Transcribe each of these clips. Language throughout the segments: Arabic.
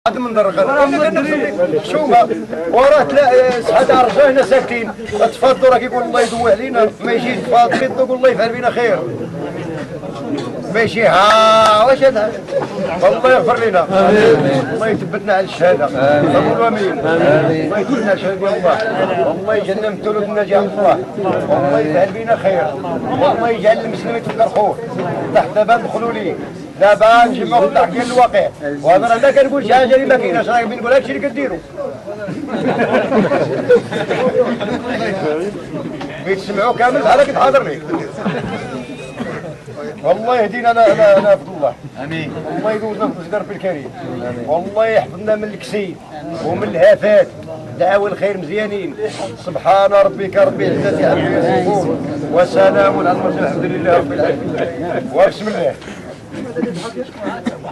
هذا من درغل شوفها وراه سعادة رجعنا ساكتين تفضلوا راه كيقول الله يدوي علينا ما يجي تفاضل يقول الله يفعل بينا خير ما يجي ها واش هذا والله يغفر لنا الله يثبتنا على الشهاده قولوا امين الله يثبتنا على الشهاده الله والله يجعلنا من ثلث النجاح الله والله يفعل بينا خير والله يجعل المسلم يتفكر خوه تحت دابا ندخلوا ليه دابا نجمعوا التحقيق الواقع وهذا انا كنقول شي حاجه اللي ما كايناش راه بنقول هادشي اللي كديروا بيتسمعوا كامل بحال كتحاضر ليك والله يهدينا انا عبد الله امين والله يدوزنا في درب الكريم والله يحفظنا من الكسيد ومن الهافات دعاوى الخير مزيانين سبحان ربك رب العزه عما يصفون وسلام على المرسلين الحمد لله رب العالمين وبسم الله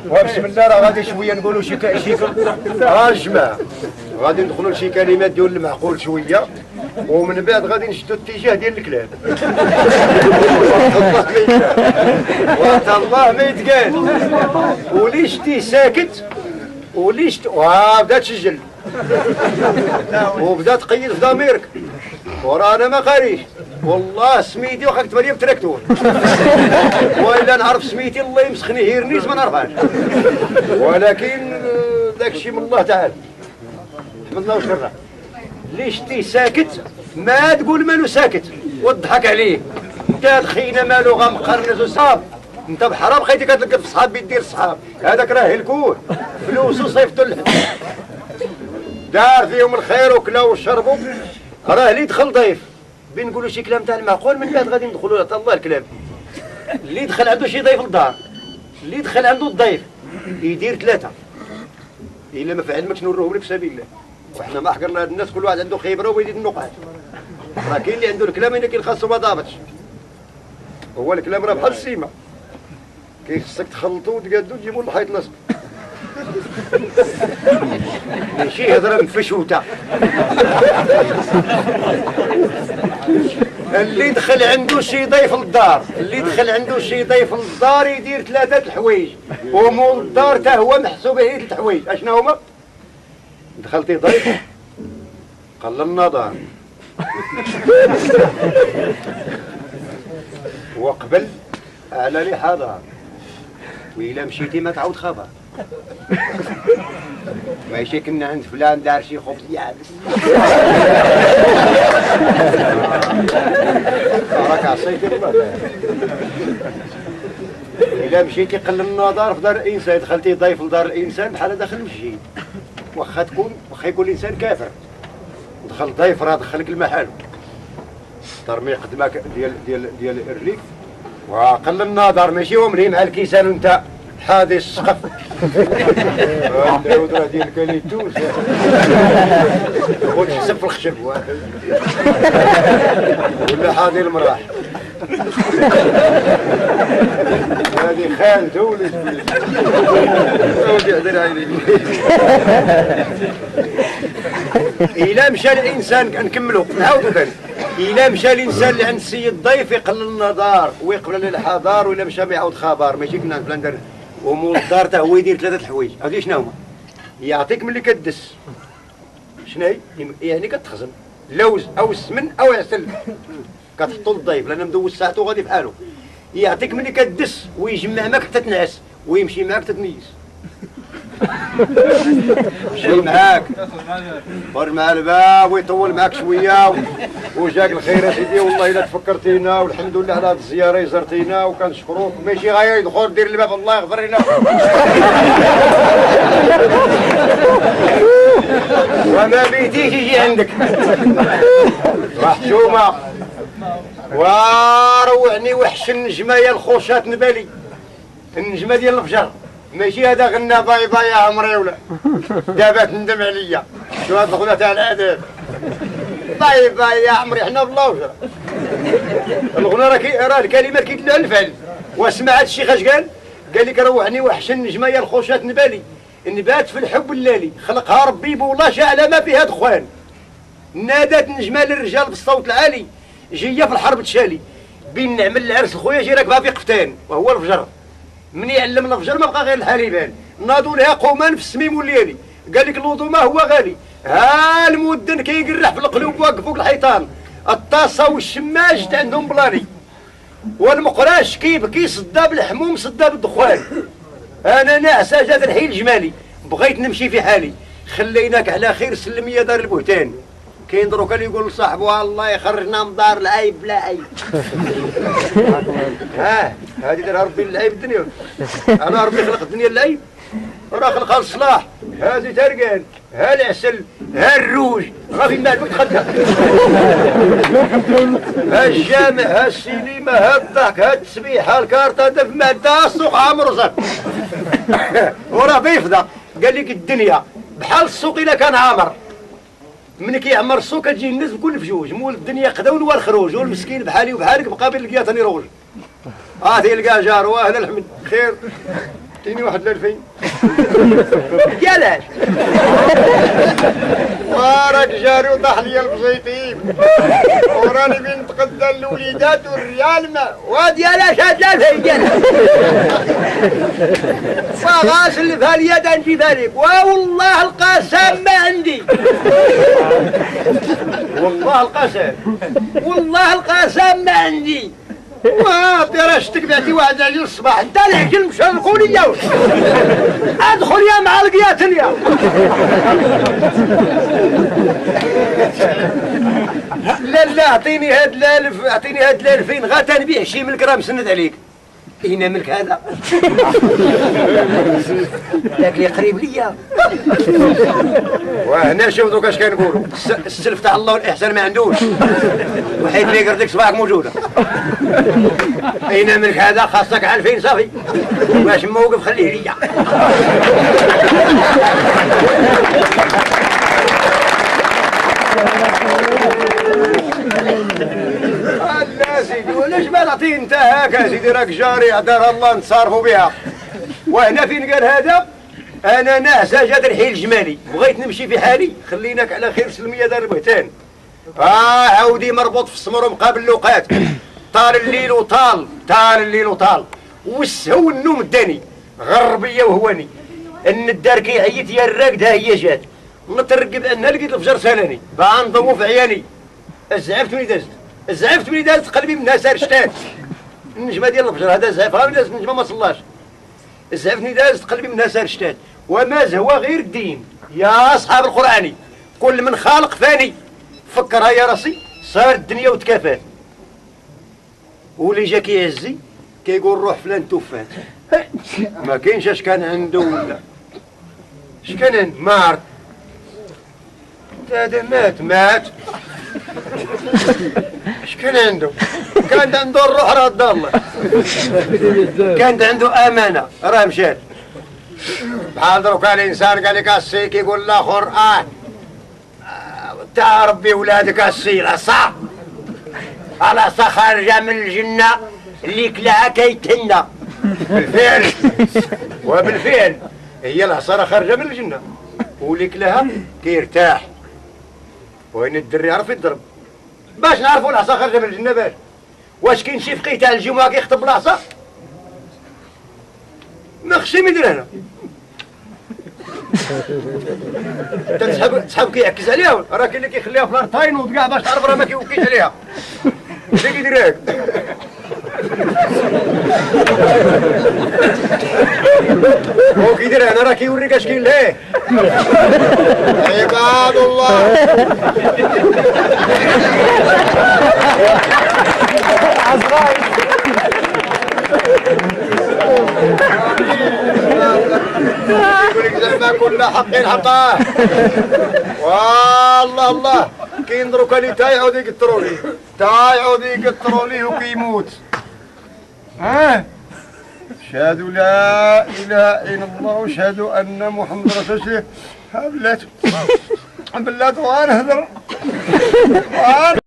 وبسم الله راه غادي شويه نقولوا شي جماعه غادي ندخلوا لشي كلمات ديال المعقول شويه ومن بعد غادي نشدوا الاتجاه ديال الكلام وقت الله ما يتقال ولي شتي ساكت ولي شتي بدا تسجل وبدا تقيد في ضميرك وراه انا ما قاريش والله سميتي واخا كتب لي بتراكتور والا نعرف سميتي الله يمسخني هيرنيس ما نعرفهاش ولكن داكشي من الله تعالى حمد الله وشكرنا اللي شتي ساكت ما تقول مالو ساكت وتضحك عليه انت خينا مالو غمقرنز وصحاب انت بحرام خيتي كتلقى في صحاب بيدير الصحاب هذاك راه هلكوه فلوسو صيفطو دار فيهم الخير وكلاو وشربوا راه اللي دخل ضيف بنقولوا شي كلام تاع المعقول من بعد غادي ندخلوا حتى الله الكلام اللي دخل عنده شي ضيف للدار اللي دخل عنده الضيف يدير ثلاثه الا ما فعلمكش نوريهم لك في سبيل الله وحنا ما حقرنا هاد الناس كل واحد عنده خبره ويزيد النقاط راه كاين اللي عنده الكلام هنا كاين خاصو ما ضابطش هو الكلام راه بحال السيمه كيخصك تخلطوا وتقادوا تجيبوا الحيط لاصق ماشي هضره مفشوته اللي دخل عنده شي ضيف للدار اللي دخل عنده شي ضيف للدار يدير ثلاثه الحوايج ومول الدار حتى هو محسوب عليه ثلاث حوايج اشنو هما دخلتي ضيف قل النظر وقبل على لي حاضر وإلا مشيتي ما تعاود خبر ماشي كنا عند فلان دار شي خبز يابس راك عصيتي الله إلا مشيتي قل النظر في دار الإنسان دخلتي ضيف لدار الإنسان بحال داخل المسجد واخا يكون الانسان كافر دخل ضيف راه دخلك المحل ترمي قدمك ديال الريف وقل النظر ماشي ومري مع الكيسان وانت حاذي السقف الودره ديال الكاليتوس خذ حسب في الخشب ولا حاذي المراح هذه خالته ولد يعذر عيني إلا مشى الإنسان نكملوا نعاودوا ثاني إلا مشى الإنسان اللي عند السيد ضيف يقلل النظر ويقبل الحضار وإلا مشى ما يعاود خبر ماشي كنا عند فلان ومول الدار حتى هو يدير ثلاثة الحوايج هذه شنو هما؟ يعطيك ملي كدس شناهي؟ يعني كتخزن لوز أو السمن أو عسل كتحطو للضيف لأن مدوز ساعته غادي بحالو يعطيك ملي كدس ويجمع معك حتى تنعس ويمشي معك حتى تميز يمشي معاك خرج مع الباب ويطول معاك شويه وجاك الخير سيدي والله الا تفكرتينا والحمد لله على هذه الزياره زرتينا وكنشكروك ماشي غير يدخل دير الباب الله يغفر لنا وما بيتيش يجي عندك محشومه وروعني وحش النجمه يا الخوشات نبالي النجمه ديال الفجر ماشي هذا غنى باي باي يا عمري ولا دابا تندم عليا شو هاد الغنى تاع الاداب باي باي يا عمري حنا بالله وجرا الغنى راه الكلمات كيدلوا على الفعل واسمع هاد الشيخ اش قال لك روحني وحش النجمه يا الخوشات نبالي نبات في الحب الليلي خلقها ربي بولا شاء ما فيها دخان نادات نجمه للرجال بالصوت العالي جيه في الحرب تشالي بين نعمل العرس خويا جي راكبها في قفتان وهو الفجر من يعلم الفجر ما بقى غير الحليبان ناضوا لها قومان في السميم والليالي. قال لك الوضوء ما هو غالي، ها المدن كيقرح في القلوب واقف فوق الحيطان، الطاسه والشماج عندهم بلاني، والمقراش كيبكي صدا بالحموم صدا بالدخان. انا ناعسه جات الحيل جمالي، بغيت نمشي في حالي، خليناك على خير سلم يا دار البهتان. كاين دروك اللي يقول لصاحبه الله يخرجنا من دار العيب بلا عيب. هذه دار ربي العيب الدنيا، انا ربي خلق الدنيا العيب، راه خلقها الصلاح. هذه ترقان، ها العسل، ها الروج، راه في مالك تخدم. ها الجامع، ها السينما، ها الضحك، ها التسبيح، ها الكارت، هذا في مالك السوق عامر وصف. وراه بيفضى. قال لك الدنيا بحال السوق الا كان عامر، من كيعمر السوق كتجي الناس بكل فجوج، مول الدنيا قداون والخروج، والمسكين بحالي وبحالك بقى بين لقيا ثاني روج. تلقى جار واهل الحمد خير، عطيني واحد 2000. قالاش وراك جاري وطاح لي البزيطين، وراني بنتقدى الوليدات والريال ما وديالاش هاد 2000 قال فغاسلفها اليد نجيبها لك. والله القسم ما عندي، والله القسم، والله القسم ما عندي. راه شتك بعتي واحد عجل الصباح، انت العجل مشى للقوليه ادخل يا مع القياتنيا. لا اعطيني هاد الالف، اعطيني هاد 2000 غا تنبيع شي ملك راه مسند عليك. اين ملك هذا؟ داك اللي قريب ليا. وهنا شوف دوك اش كنقولوا، السلف تاع الله والاحسان ما عندوش، وحيت لي قردك صباعك موجوده. اين ملك هذا؟ خاصك 2000 صافي، باش موقف خليه ليا. لا سيدي ولاش ما نعطيه انت هكا سيدي، راك جاري عدار الله نتصارفوا بها. وهنا فين قال هذا؟ انا ناعسه جات الحيل جمالي، بغيت نمشي في حالي، خليناك على خير سلميه دار البهتان. عودي مربوط في السمر ومقابل اللوقات، طال الليل وطال، طال الليل وطال، والسهو النوم الداني، غربيه وهواني، ان الدار كيعيط يا الراقد ها هي جات، نترقب انها لقيت الفجر سالاني، بقى نضوي في عياني. الزعفت مني دازت، الزعفت مني دازت قلبي منها سار شتات. النجمه ديال الفجر هذا زعفها من دازت النجمه ما صلاش. الزعفت مني دازت قلبي منها سار شتات، وما زهوى غير الدين يا اصحاب القراني. كل من خالق ثاني فكرها يا راسي، صار الدنيا وتكافات. واللي جا كيعزي كيقول روح فلان توفات، ما كاينش اش كان عنده ولا اش كان عنده، ما عرف هذا مات اش كان عنده؟ كان عنده الروح راد الله، كانت عنده امانه راه مشات. بحال دروك الانسان قال لك السي كيقول الاخر تاع ربي ولادك السي العصا، العصا خارجه من الجنه اللي كلاها كيتهنى. بالفعل وبالفعل هي العصا راه خارجه من الجنه، واللي كلاها كيرتاح. وين الدري عرف يضرب باش نعرفوا العصا خارجه من الجنه. باش واش كاين شي فقيه تاع الجمعه كيخطب بالعصا؟ ما خصني يدير هنا. تسحب كيعكز عليها، راه كاين اللي كيخليها في الارطاين وكاع باش تعرف راه ما كيوكيش عليها. اش كيدير هاك؟ هو كيدير هنا راه كيوريك اش كاين ليه. عباد الله يقول لك زعما كل حق حقاه. والله الله كاين دروك اللي تا يعود يقطروا ليه، تا يعود يقطروا ليه وكيموت. اشهدوا لا اله الا الله واشهدوا ان محمد رسول الله. بلات بلات غنهضر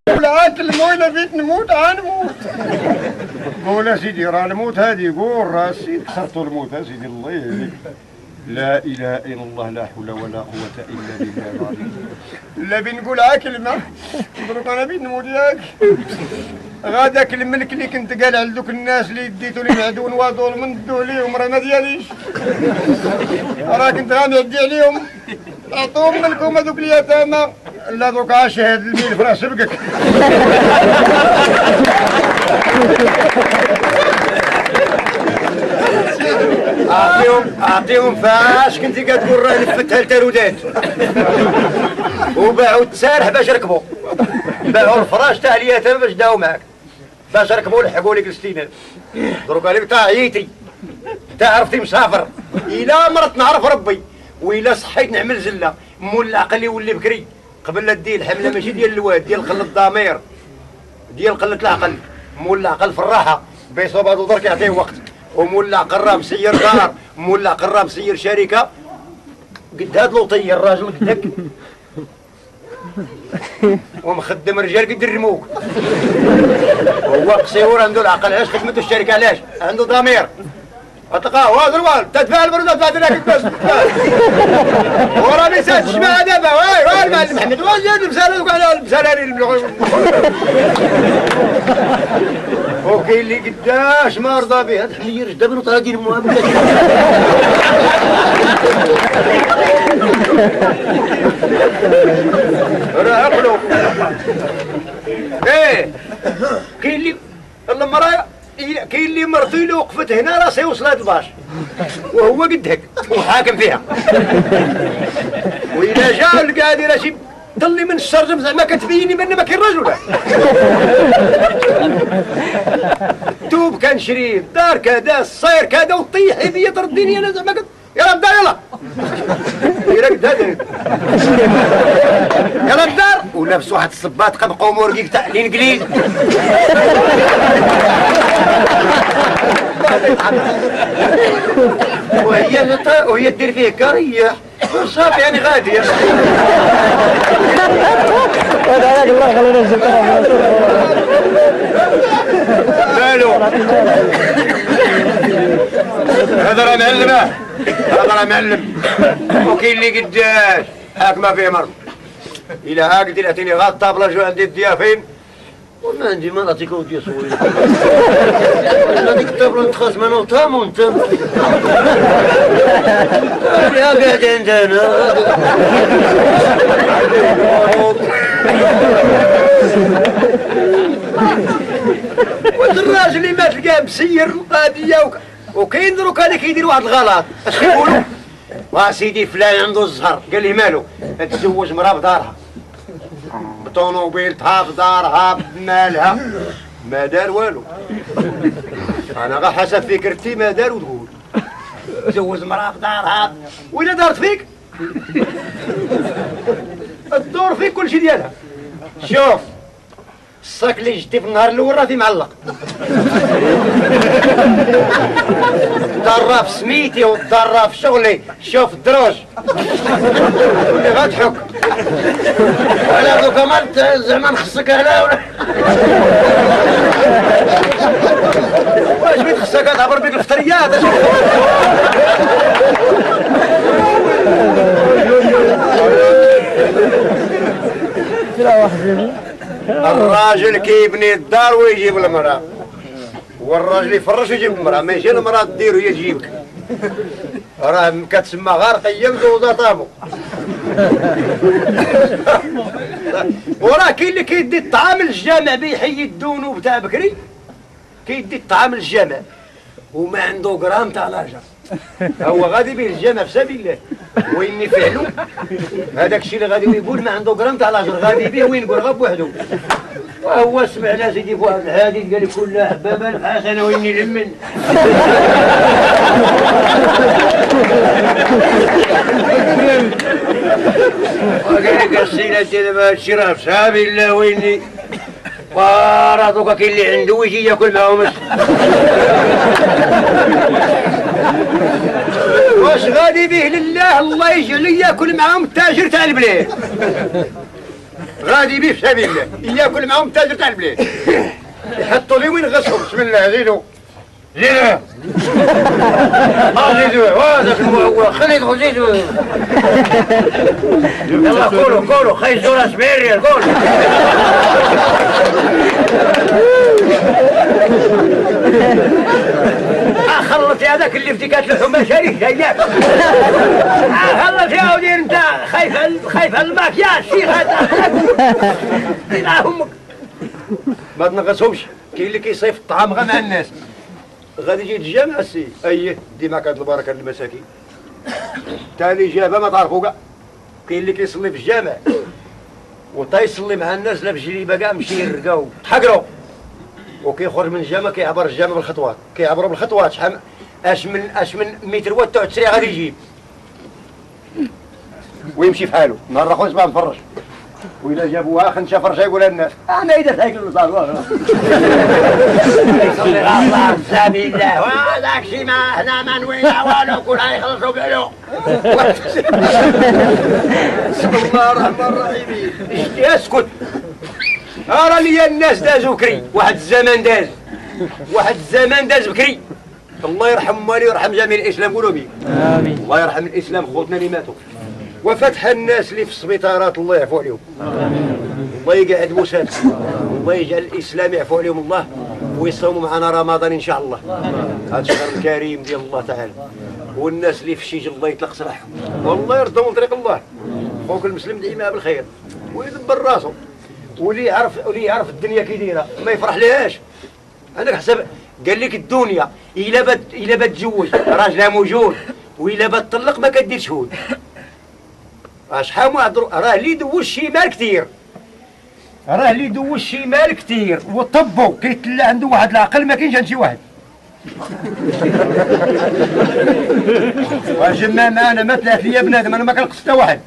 بلات المويله فيت نموت غنموت. قول سيدي راه الموت هذه، قول راه سيدي كسرتوا الموت سيدي الله يهديك. لا اله الا الله لا حول ولا قوه الا بالله العظيم. لا بنقولها كلمه دروك انا بيت نموت ياك. غاداك الملك اللي كنت قال على دوك الناس اللي ديتو لي العدو نواضوا من دو عليهم راه ما دياليش. راه كنت غنعدي عليهم عطوهم ملكهم هذوك اليتامى. لا دوك عاشهد الميل فرا سبقك. اعطيهم فاش كنتي كتقول راه لفتها التارودات وباعوا التسارح باش ركبوا، باعوا الفراش تاع اليتامى باش داو معاك، باش ركبوا لحقوا لك الستينات. دروك عليك تا عييتي تا عرفتي مسافر، الا مرت نعرف ربي وإلا صحيت نعمل زله مول العقل يولي بكري قبل لا دير الحمله ماشي ديال الواد ديال قله الضمير ديال قله العقل. مول العقل في الراحه بيصوب هذا درك يعطيه وقت، ومول العقل راه مسير دار، مول العقل راه مسير شركه قد هاد لوطي الراجل قدك ومخدم رجال قد الرموك. هو قصيور عنده العقل. علاش خدمته الشركه؟ علاش عنده ضمير. اتلقاه هذا الوالد تدفع البرودة تدفع لك بس وراه ما يسالش مع دابا. وي المعلم محمد واجد المسالة على المسالة وكاين اللي قداش ما رضى به. هذا حمير دابا وطاقين موابل راه عقلو. ايه كاين اللي المراه كاين اللي مرتو اللي وقفت هنا راسها وصلت الباش وهو قد هك وحاكم فيها. وإذا جا لقى دايره شي طلي من الشرجم زعما كتبيني من ما كاين رجل. توب كان شريف دار كذا الصير كذا وطيحي بيا ترديني انا زعما يلا بدار يلا يلا قد يلا بدار ولابس واحد الصباط قد قومو رقيق تاع الانجليز. وهي دير فيه كريح صافي يعني غادي. هذاك الله خلينا نجيب مالو هذا راه معلمه، هذا راه معلم. وكاين اللي قداش حاكمه فيه مرض. الى ها قلت لي اعطيني غا الطابله جو عندي الضيافين وما عندي ما نعطيك ودي صوير. هذيك الطابله نتخاصم انا وطام وانت يا قاعد عندنا. وهذا الراجل اللي ما تلقاه مسير القضيه وكاين دروك اللي كيدير واحد الغلط. اش كيقولوا؟ سيدي فلان عنده الزهر. قال لي مالو؟ تزوج مراه بدارها بطونوبيلتها بدارها بمالها ما دار والو. انا غا حسب فكرتي ما دار وتقول تزوج مراه بدارها وإلا دارت فيك الدور فيك كل شيء ديالها. شوف الصاك اللي جدي في النهار الاول راه معلق ضرا في سميتي وضرا في شغلي. شوف الدروج اللي غتحك على دوكا مالت زعما نخصك على واش بيت خصك تعبر بك الفطريات. الراجل كيبني الدار ويجيب المرأة، والراجل يفرش ويجيب المرأة. ماشي المرأة دير وهي تجيبك. راه كتسمى غارقية مزوزة طامو. وراه كاين اللي كيدي الطعام للجامع بيحيي الدونو بتاع بكري، كيدي الطعام للجامع وما عنده غرام تاع لاجر. هو غادي به الجامع في سبيل الله وين فعلو هذاك الشيء اللي غادي يقول ما عنده غرام تاع لاجر غادي به وين يقول غا بوحدو. وهو سمع ناس يجي في واحد الحديث قال كل حبابه الحسنه وين يلمن. وقال لك السيلة دابا هادشي راه في سبيل الله ويني راه دوكا كاين اللي عنده يجي ياكل معاهم. واش غادي به لله الله يجعل ياكل معاهم التاجر تاع البلاد. غادي به في سبيل الله ياكل معاهم التاجر تاع البلاد. يحطوا لي وين غسهم. بسم الله زيدوا زيدوا زيدوا هذاك هو خليته زيدوا يلا كولوا خيزوا راس بيريال كولوا. هذاك اللي فتيكات الحمى شاريه جايك خلص يا ودير انت خايف المافيا الشيخ هذا لا امك ما تنغصهمش. كاين اللي كيصيف الطعام غير مع الناس غادي يجي الجامع السي ايه دي معك هاد البركه للمساكين تالي جابه ما تعرفوا كاع. كاين اللي كيصلي في الجامع وتيصلي مع الناس لابس جريبه كاع مشي يرقاو تحقروا وكيخرج من الجامع كيعبر الجامع بالخطوات كيعبروا بالخطوات شحال اش من متر وتاع التسريع غادي يجيب ويمشي في حاله. نهار اخر صباح مفرج وإلا جابوها خنشة فرشة يقول للناس أنا إذا تاكل الوصال يصلي الله سبيل الله وهذاك شي ما هنا ما نوينا والو كلها يخلصوا بيعلو بسم الله الرحمن الرحيم. اسكت أرى لي الناس دازوا بكري واحد الزمان داز بكري. الله يرحم والي ويرحم جميع الإسلام قولوا بي آمين. الله يرحم الإسلام خوتنا اللي ماتوا وفتح الناس اللي في السبيطارات الله يعفو عليهم الله يقعد موساد الله يجعل الاسلام يعفو عليهم الله ويصوموا معنا رمضان ان شاء الله هذا الشهر الكريم ديال الله تعالى. والناس اللي في الشيج الله يطلق سراحهم والله يردهم لطريق الله. خوك المسلم ديما بالخير ويدبر راسه واللي يعرف الدنيا كي دايره ما يفرح لهاش. عندك حساب قال لك الدنيا الا بتزوج راجلها موجود والا بتطلق ما كدير شهود. شحال ما هضروا راه اللي دوز شي مال كثير وطبو كيتلا عنده واحد العقل ما كاينش عند شي واحد. وجمع معنا ما ثلاث ليا بنادم انا ما كنقص حتى واحد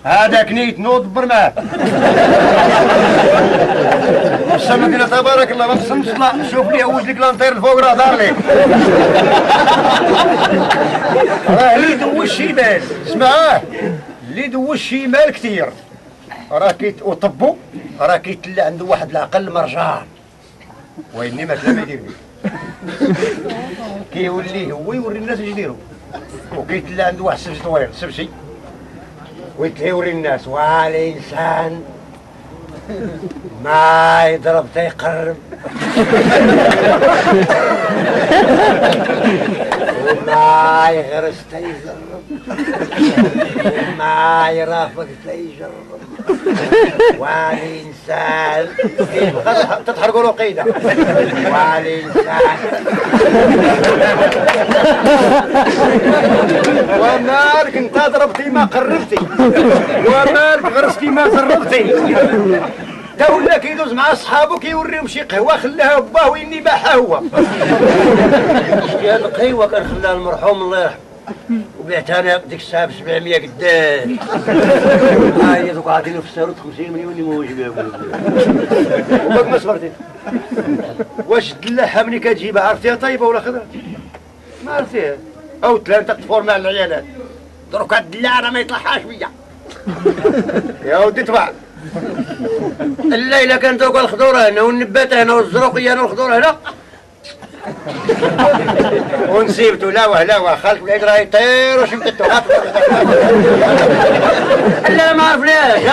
هذاك نيت نوض دبر معاه السما كنا تبارك الله ما تصمش لا شوف لي عوج لك لانطير الفوق راه دار لك راه اللي دوز شي مال اسمعاه اللي دوز شي مال كثير راه وطبو راه كيتلا عنده واحد العقل مرجان ويني ما ما يدير كيولي هو يوري الناس اش يديروا وكيتلا عنده واحد السبسي طويل سبسي ويتلا يوري الناس والانسان ما يضرب تيقرب وما يغرس تيجرب وما يرافق تيجرب والإنسان تتحرقوا له قيدة والإنسان ومالك انت ضربتي ما قربتي ومالك غرستي ما زربتي تا ولا كيدوز مع اصحابو كيوريهم شي قهوه خلاها باه ويني باحها هو. شتي هاد القهوه كان خلاها المرحوم الله يرحمه وبيعتها انا ديك الساعه ب 700 قداش. هاي دوك عاطيني في الساروت 50 مليون اللي موجب يا وباك ما صبرتي. واش الدلاحه ملي كتجيبها عرفتيها طيبه ولا خضره؟ ما عرفتيها او ثلاثه تفور مع العيالات دروك هاد الدلاعه راه ما يطلعهاش بيا يا ودي طبع الليله كانت دوك الخضوره هنا والنباته هنا والزروقيه هنا والخضوره هنا ونسيبتو لا وهلا خالف العيد راه يطير وشمتتو لا ما عرفناش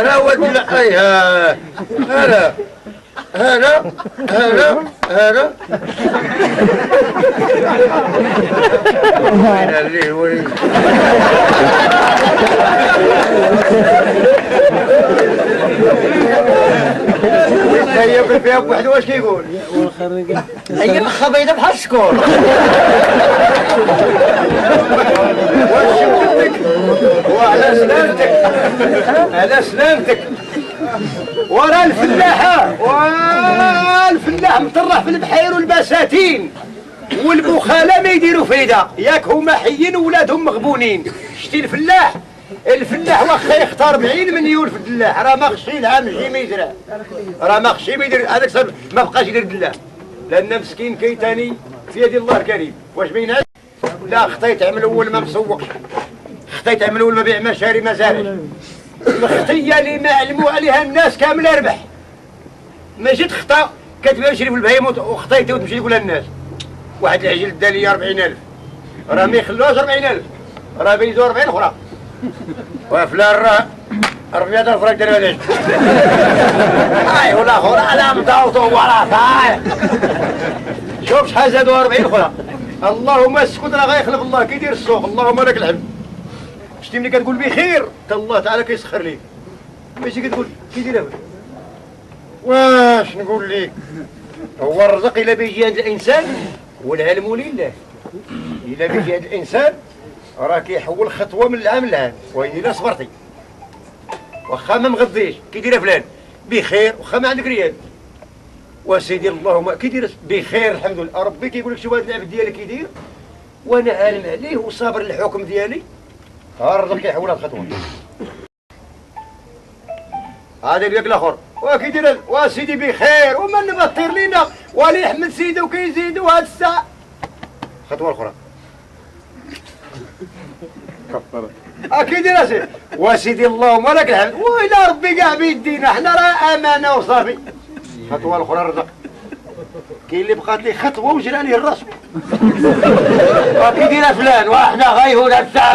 راه هو هذا هذا وين اللي وين ياكل فيها بوحده واش كيقول؟ هي خبيضه بحال الشكور. واش شفتك؟ وعلى سلامتك على سلامتك. ورا الفلاح مطرح في البحير والبساتين والبخالة ما يديروا فايدة ياك هما حيين وولادهم مغبونين. شتي الفلاح واخا يختار 40 مليون في الدلاح راه ما خصو العام الجاي ما يزرع راه ما خصو ما يدير هذاك السبب ما بقاش يدير الدلاح لان مسكين كيتاني في يد الله الكريم. واش بينات لا خطا يتعمل اول ما مسوقش خطا يتعمل اول ما بيع مشاري مزارع الخطيه اللي ما علموا عليها الناس كامله ربح. ما جيت خطا كتبيع شري في البهيموت وخطيتي وتمشي تقول للناس واحد العجل دا لي 40,000 راه ما يخلوهاش 40,000 راه بيزو 40 اخرى وفلان راه 400,000 فرا دير عليه. هاي والاخر على مضاوطو وراه شوف شحال زادوا 40 اخرى اللهم اسكت راه غيخلف الله كيدير السوق. اللهم لك الحمد. شتي ملي كتقول بخير حتى الله تعالى كيسخر ليك، ماشي كتقول كيديرها. واش نقول لك، هو الرزق الا بيجي عند الانسان والعلم لله. الا بيجي عند الانسان راه كيحول خطوه من العام للعام، والا صبرتي واخا ما مغضيش كيديرها فلان بخير، واخا ما عندك ريال وسيدي اللهم كيدير بخير الحمد لله. ربي كيقول لك شوف هذا العبد ديالك كيدير وانا عالم عليه وصابر للحكم ديالي، الرزق كيحول الخطوه. هذا اللي الاخر وكيدير وسيدي بخير وما نبطر لينا ولي يحمد سيدي وكيزيدوا هاد الساعه. خطوه اخرى كيدير اسيدي وسيدي اللهم لك الحمد، وإلى ربي كاع بيدينا حنا راه امانه وصافي. خطوه الاخرى الرزق. كاين اللي بقات لي خطوه وجرى ليه الراس كيديرها فلان وحنا غايهون هاد الساعه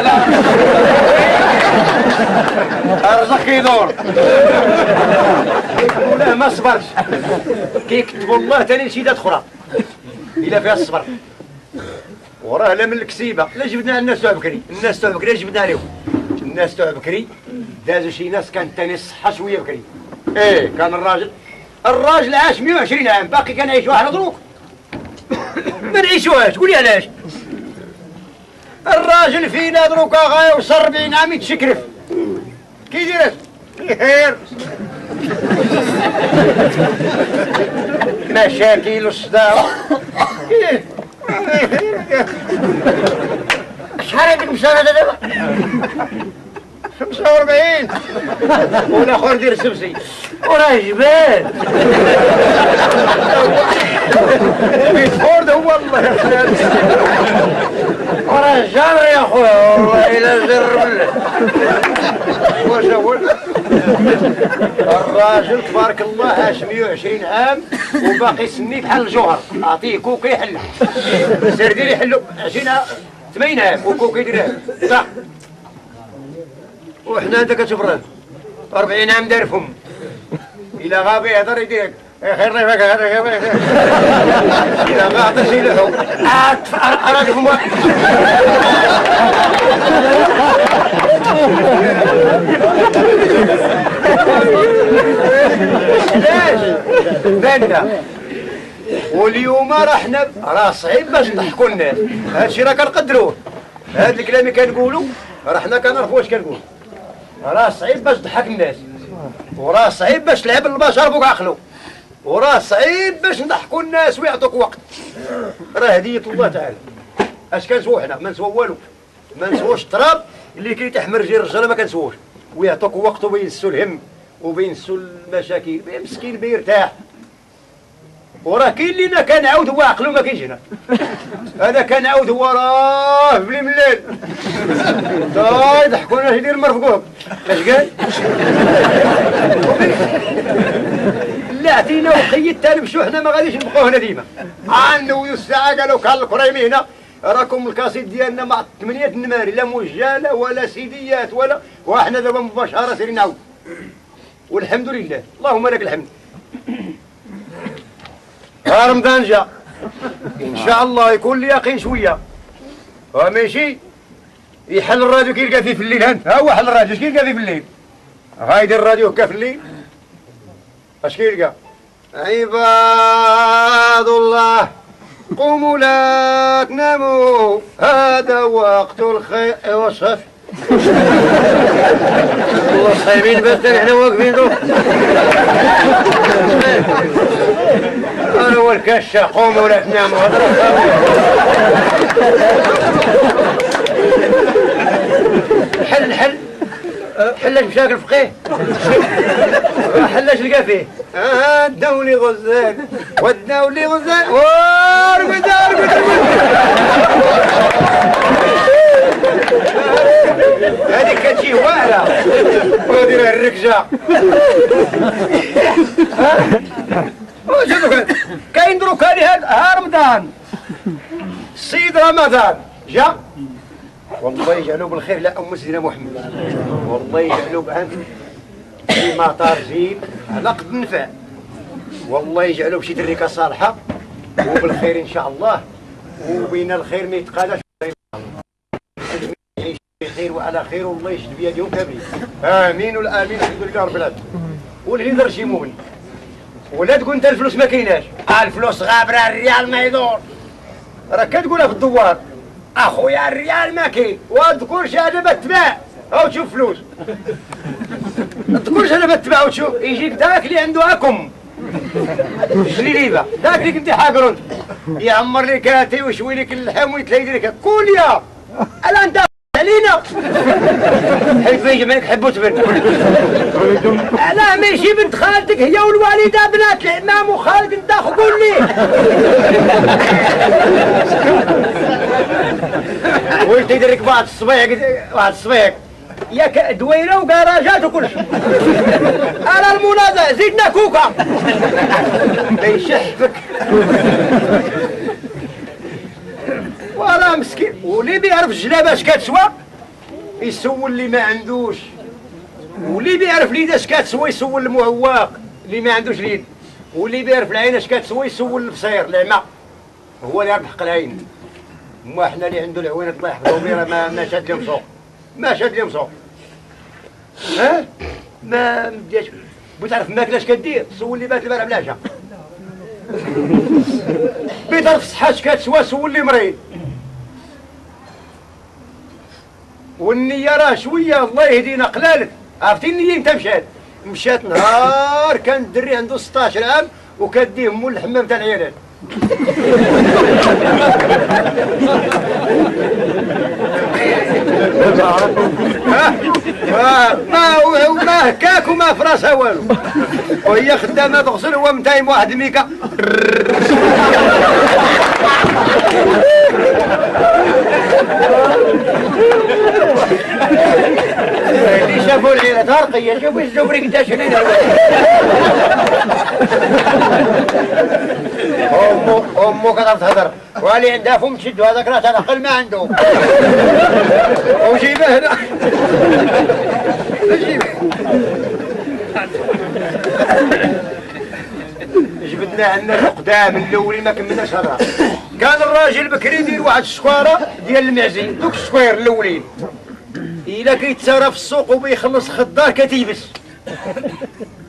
الرزق كيدور. ولا ما صبرش كيكتبوا الله ثاني شيدات اخرى الا فيها الصبر. وراه لا من الكسيبه لا جبنا الناس تاع بكري، الناس تاع بكري جبنا عليهم. الناس تاع بكري دازوا شي ناس كانت ثاني الصحه شويه بكري. كان الراجل عاش 120 عام باقي كنعيشوا احنا دروك ما نعيشوهاش. قولي علاش؟ الراجل فينا دروكا غايوصل 40 عام يتشكرف كيدير خير مشاكل الصداع. شحال عندك مسافه دابا؟ 45 والاخر دير السبسي وراه جبال بيتفورد هو الله يرحمه وراه جار يا خويا والله الا زر بالله. واش هو الراجل تبارك الله عاش 120 عام وباقي سني بحال الجوهر. اعطيه كوكا يحل سير دير يحلو 20 عام 80 عام وكوكا يديرها صح. وحنا انت كتشوف الراجل 40 عام داير فم الى غاب يهضر يدير خير ريفك الى ما عطاش يلحو راجل فم علاش بالنا. واليوم راه صعيب باش نضحكوا الناس. هادشي راه كنقدروه، هاد الكلام اللي كنقولوا راه حنا كنعرفوا واش كنقول. راه صعيب باش تضحك الناس، وراه صعيب باش تلعب البشر فوق عقلو، وراه صعيب باش نضحكوا الناس ويعطوك وقت. راه هدية الله تعالى. اش كنسوو حنا؟ ما نسوو والو، ما نسووش التراب اللي كيتحمر رجال الرجاله ما كنسووش، ويعطوك وقت وبينسوا الهم وبينسوا المشاكل مسكين بيرتاح. وراه كاين اللينا كنعاود هو عقلو ما كاينش هنا. هذا كنعاود هو راه بلي من الليل يضحكونا يدير مرفقوك. اش قال؟ لا عطينا وخيت نمشيو حنا ما غاديش نبقاو هنا ديما. نوضوا الساعه قالوا كان الكريمي هنا راكم الكاسيت ديالنا مع 8 النماري لا مجاله ولا سيديات ولا، وحنا دابا مباشره سيرين نعاود. والحمد لله اللهم لك الحمد. رمضان جا ان شاء الله يكون لي يقين شويه وماشي يحل الراديو كيلقى فيه في الليل. ها هو حل الراديو، اش كيلقى فيه في الليل؟ غايدير الراديو هكا في الليل اش كيلقى؟ عباد الله قوموا لا تناموا هذا وقت الخير. ايوا صافي والله صايمين بس احنا واقفين دروك. انا هو الكشه قوموا ولا تناموا حل حلاش مشاكل فقيه حلاش لقى فيه الدولي غزال والدولي غزال وارقد هذيك كتجي واعره ودير الركجه. كاين دروك ها رمضان السيد رمضان جا والله يجعلو بالخير. لا ام سيدنا محمد والله يجعلو بعند في مطار جيب على قد النفع، والله يجعلو بشي دريكه صالحه وبالخير ان شاء الله. وبين الخير ما يتقاداش يعيش بخير وعلى خير والله يشد بيدهم كاملين امين والامين الحمد لله رب العالمين واللي يقدر شي مؤمن ولا تقول انت الفلوس ما كايناش الفلوس غابره الريال ما يدور راك كتقولها في الدوار اخويا الريال ما كاين وتذكر شهاده بتباع او تشوف فلوس تذكر شهاده بتباع وتشوف يجيك داك اللي عنده اكم جليبه داك اللي كنتي حاقر انت يعمر لك كاتي ويشوي لك اللحم ويتلاقي لك كول يا الا انت علينا حيت يجمعك حبوا تبن لا ماشي بنت خالتك هي والوالده بنات العمام وخالك انت اخو قول لي ولد يدرك بعض الصبيح ياك دويره وكراجات وكل شيء على المنازع زيدنا كوكا بيشحفك والله مسكين واللي بيعرف الجلابه اش كتسوى يسول اللي ما عندوش واللي بيعرف اليد اش كتسوى يسول المعواق اللي ما عندوش اليد واللي بيعرف العين اش كتسوى يسول البصير العمى هو اللي يعرف حق العين ما احنا اللي عنده العوين الله يحفظه بيه ما شاد لهم سوق ما شاد لهم سوق ها ما مدياش بغيت تعرف الماكله اش كدير سول اللي بات البارح بلاشا بغيت تعرف الصحه اش كتسوى سول اللي مريض والنية راه شوية الله يهدينا قلالت عرفتي النية انت مشات نهار كان الدري عنده 16 عام وكديه مول الحمام تاع العيالات ما هكاك وما في راسها والو وهي خدامة تغسل هو متايم واحد الميكا اللي شافوا العيلة ترقية شوفوا الزبري قداش علينا امو كتعرف تهضر واللي عندها فم تشدو هذاك راه تنقل ما عنده وجيبه هنا جيبه جبدنا عندنا القدام الاولين ما كملناش هضره كان الراجل بكري يدير واحد الشكواره ديال المعزي دوك الشكوير الاولين الا كيتسارى في السوق وبيخلص خضار كتيبس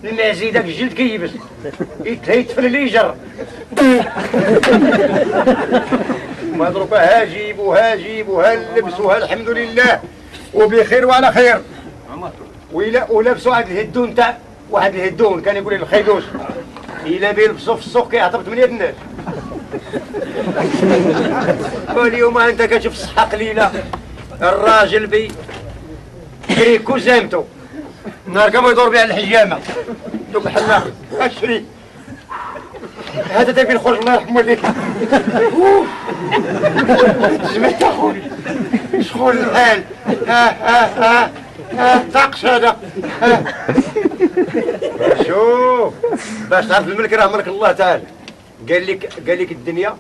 المعزي داك الجلد كيبس يتفل لي جر مضروبه ها جيب وها جيب وها اللبس وها الحمد لله وبخير وعلى خير ولبسوا واحد الهدون تاع واحد الهدون كان يقول لي الخيدوش الا بيلبسوا في السوق كيعطب 8 الناس واليوم انت كتشوف الصحه قليله الراجل كريكو زامتو نهار كما يدور بها الحجامه دوك الحلاق اشري هذا تبي نخرج الله يرحم والديك سمعت اخوي شغل الحال ها طاقش هذا شوف باش تعرف الملك راه ملك الله تعالى قال لك الدنيا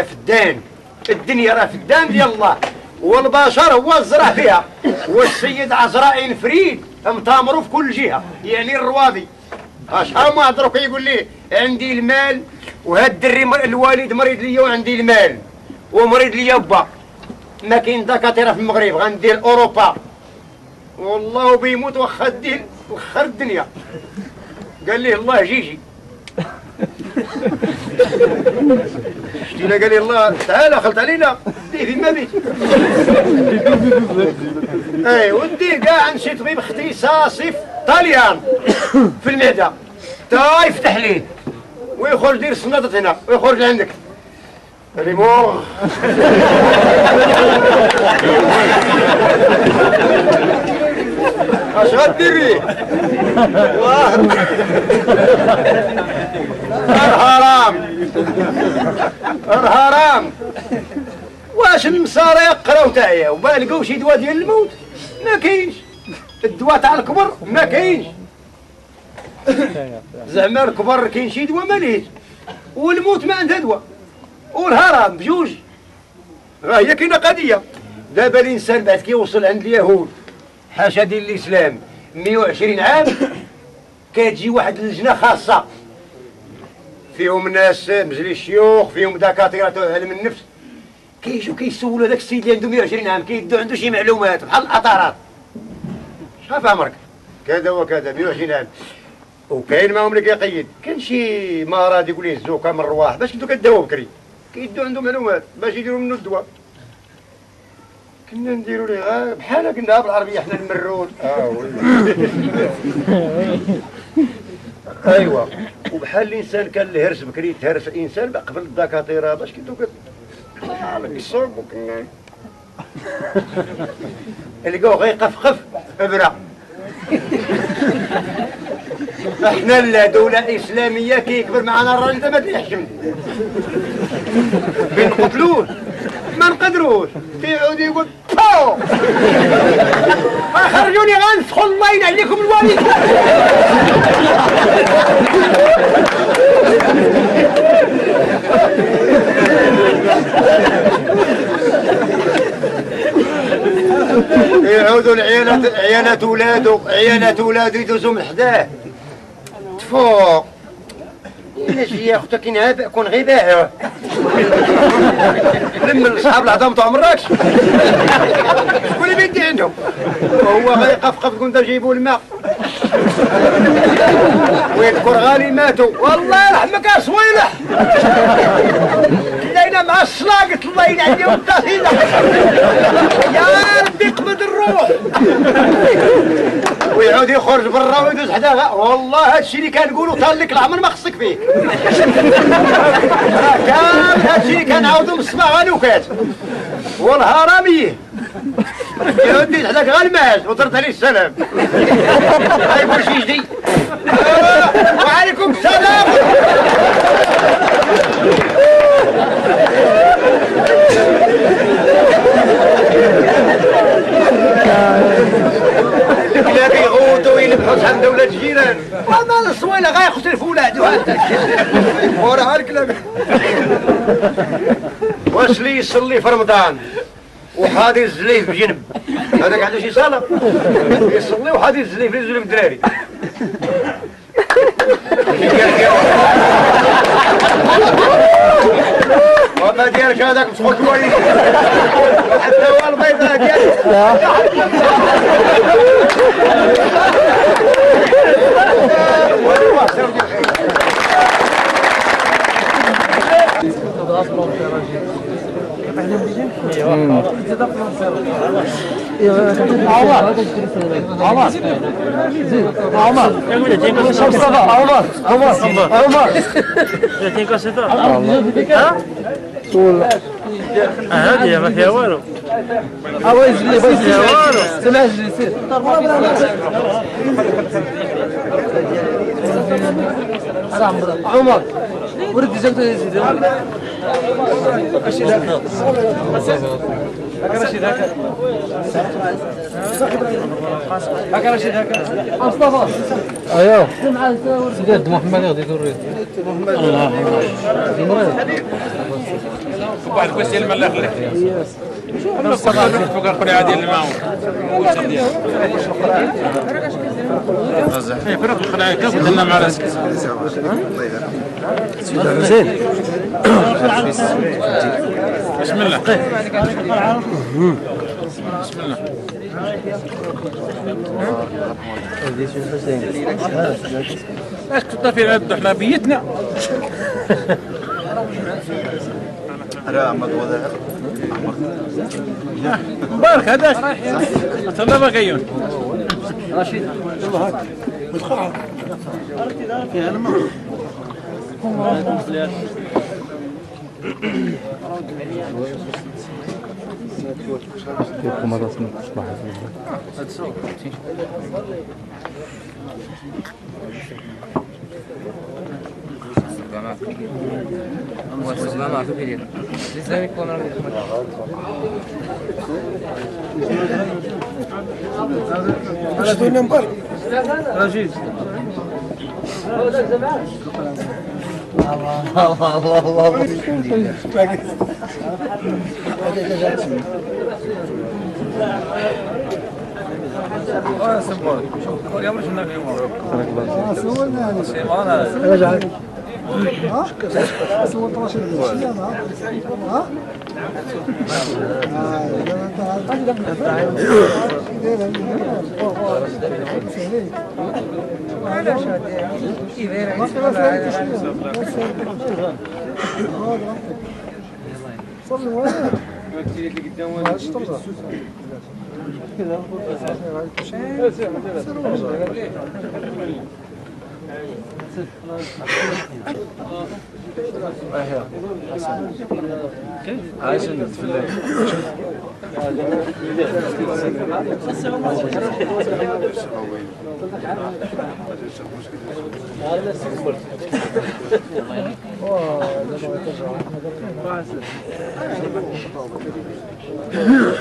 في الدان الدنيا راه في الدان ديال الله والبشر هو الزرع فيها والسيد عزرائيل فريد متامروا في كل جهه يعني الرواضي اشحال ما هضروا كيقول لي عندي المال وهاد الدري الوالد مريض ليا وعندي المال ومريض ليا با ما كاين دكاتره في المغرب غندير اوروبا والله بيموت واخا دير وخر الدنيا قال لي الله جيجي شتينا قال لي الله تعالى خلط علينا ديه فين ما بيت اي وديه كاع عند شي طبيب اختصاصي في طاليان في المعده تا يفتح ليه ويخرج دير السناطه هنا ويخرج عندك ريمو اش غدير بيه الهرام واش المسارة يقراو تاعي وما لقاو شي دواء ديال الموت ما كاينش الدواء تاع الكبر ما كاينش زعما الكبر كاين شي دواء ما ليش والموت ما عندها دواء والهرم بجوج راه هي كاينه قضيه دابا الانسان بعد كيوصل عند اليهود حاشا دين الاسلام 120 عام كتجي واحد اللجنه خاصه فيهم ناس مجلي الشيوخ، فيهم دكاتره علم النفس، كيجيو كيسولوا هذاك السيد اللي عنده 120 عام كيدو عنده شي معلومات بحال الاطارات. شاف عمرك كذا وكذا 120 عام، وكاين معهم اللي كيقيد، كاين شي مرض يقول ليه الزوكا من الرواح باش كنتو كداوو بكري، كيدو عنده معلومات باش يديروا منه الدواء. كنا نديروا ليه بحال قلنا بالعربيه حنا المرود. ايوا وبحال الانسان كان الهرس بكري تهرس الانسان قبل الدكاتره باش كنتو لك الصوب وكنا لقوه غيقفقف ابره. احنا الدولة إسلامية كيكبر معنا الراجل ده ما تيحشم بنقتلوه ما نقدروش، كيعود يقول باو خرجوني غنسخوا الله ينعل عليكم الوالد. يعودوا عيالات ولادو يدوزوا من حداه تفوق علاش يا اختك كي نهابق كون غير باهر لم اصحاب العظام تاع مراكش شكون اللي بيدي عندهم وهو غيقفقف كنت جيبوا الماء ويذكر غالي ماتوا والله يرحمك يا صويلح لينا مع الصلاة قلت الله ينعديهم التهيلة يا ربي قبض الروح ويعود يخرج برا ويدوز حداها. والله هادشي اللي كنقولو طال لك العمر ما خصك فيه راه كامل هادشي اللي كنعاودو من الصباح غنوكات والهراميه يودي حداك غير الماج وطرت عليه السلام غايقول شي جديد وعليكم السلام. لا كيغوتوا يلبحوا شحال دولة الجيران وما الصويله غيختلفوا ولادو وراه الكلام. واش اللي يصلي في رمضان وحاضر الزليف بجنب هذاك عنده شي صلاة يصلي وحاضر الزليف ينزل الدراري وما ديالك هذاك مسخوط الوالد حتى هو البيضاء ديالك هذه ما فيها والو. يجري سمع جري سير عمر ورد جبت يزيد ماشي ذاك ماشي ذاك ماشي ذاك مصطفى ايوه سيدي محمد غادي يدور الله واحد كويس يلمع الله يخليك مصطفى فوق القريه عادي اللي معهم ايه فرق القريه كيف دلنا مع راسك زين بسم الله بسم الله اش كنت في العبد احنا بيتنا مبارك هذاك الله بقيون رشيد الله هاك بالخرعه فيها الماء رشيد الله الله الله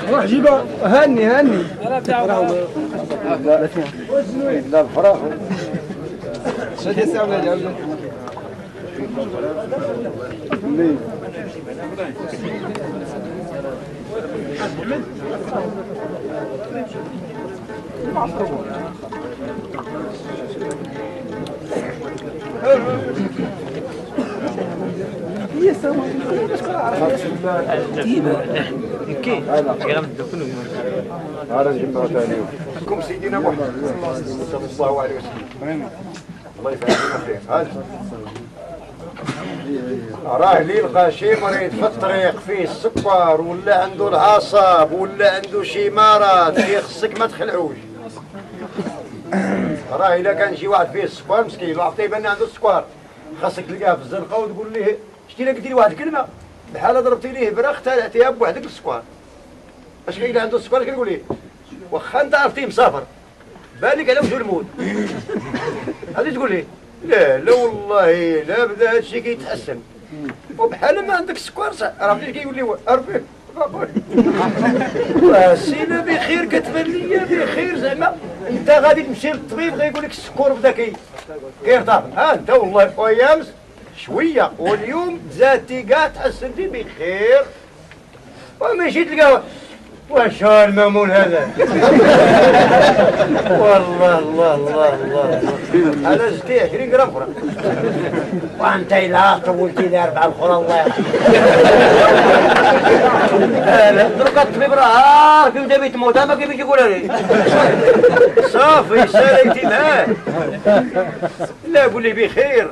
روح جيبها هني هني لا الفراغ شد ساعة ولا جاوب كم سيدنا محمد صلى الله عليه وسلم الله يفعلنا خير هذا راه اللي يلقى شي مريض في الطريق فيه السكر ولا عنده العصب ولا عنده شي مرض خصك ما تخلعوش. راه الا كان شي واحد فيه السكر مسكين وعطيه بان عنده السكر خاصك تلقاه في الزنقه وتقول ليه شتي لك دير واحد الكلمه بحال ضربتي ليه برا اختلعتيها بوحدك السكر. اش كاين اللي عنده السكر كنقول ليه واخا انت عرفتيه مسافر بالك على وجه الموت غادي تقول ليه لا لا والله لا بدا هادشي كيتحسن وبحال ما عندك السكر راه فاش كيقول لي عرفي سينا بخير كتبان ليا بخير زعما انت غادي تمشي للطبيب غيقول لك السكر بدا كيرتفع ها انت والله ايامس شويه واليوم زادتي كاع تحسنتي بخير وماشي تلقى واش هو المامون هذا والله الله الله الله انا زدتي 20 غرام اخرى وانت الا طولتي لي 4 اخرى الله يرحمك لا دروك الطبيب راه كيبدا بيتموت ما كيفاش يقولها لي صافي ساليتي معاه لا قول لي بخير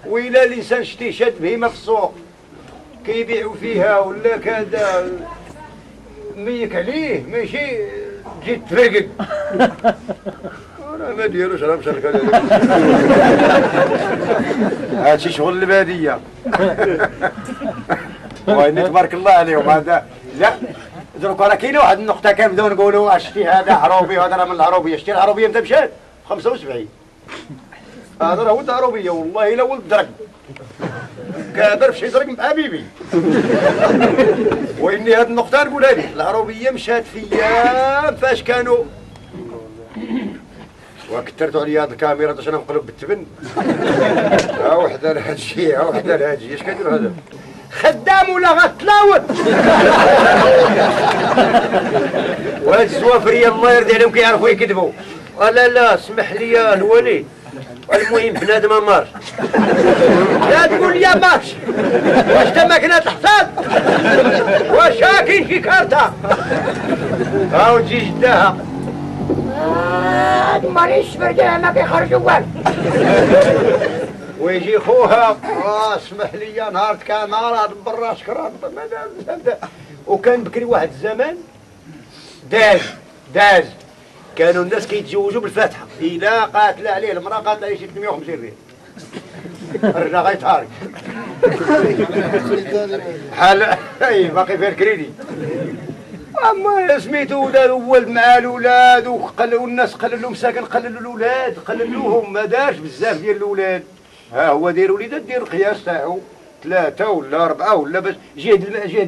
وإلا الانسان شتي شاد بهيمه في السوق كيبيعوا فيها ولا كذا ميك عليه ماشي تجي تفرقد انا ما ديروش راه مشى لك هادشي شغل الباديه واني تبارك الله عليهم هذا لا دروك راه كاينه واحد النقطه كنبداو نقولوا شتي هذا عروبي وهذا راه من العروبيه شتي العروبيه متى مشات 75 هذا راه ولد عروبيه والله الا ولد درك قادر في شي درك مع حبيبي واني هاد النقطه نقولها لك العروبيه مشات في ايام فاش كانوا وكثرتوا عليا هاد الكاميرا باش انا نقلب بالتبن ها وحده لهادشي ها وحده لهادشي اش كيدير هذا خدام ولا غتلاوت وهاد الزوافريه الله يرضي عليهم كيعرفوا يكذبوا لا لا اسمح لي يا الولي المهم بنادم ما مارش لا تقول لي مارش واش تا ماكينه الحصاد واش كاين شي كارته هاو تجي جداها هاد مانيش فرقها ما كيخرجوا والو ويجي خوها اسمح لي نهار كان نهار هاد برا شكرا وكان بكري واحد الزمان داز كانوا الناس كيتزوجوا بالفاتحه الا قاتله عليه المراه قاتله عليه شي 350 ريال الرجل غيتهارك بحال اي باقي فيها الكريدي اما سميتو داروا ولد مع الاولاد والناس قللوا مساكن قللوا الاولاد قللوهم ما دارش بزاف ديال الاولاد ها هو داير وليدات دير القياس تاعو 3 ولا 4 ولا باش جهد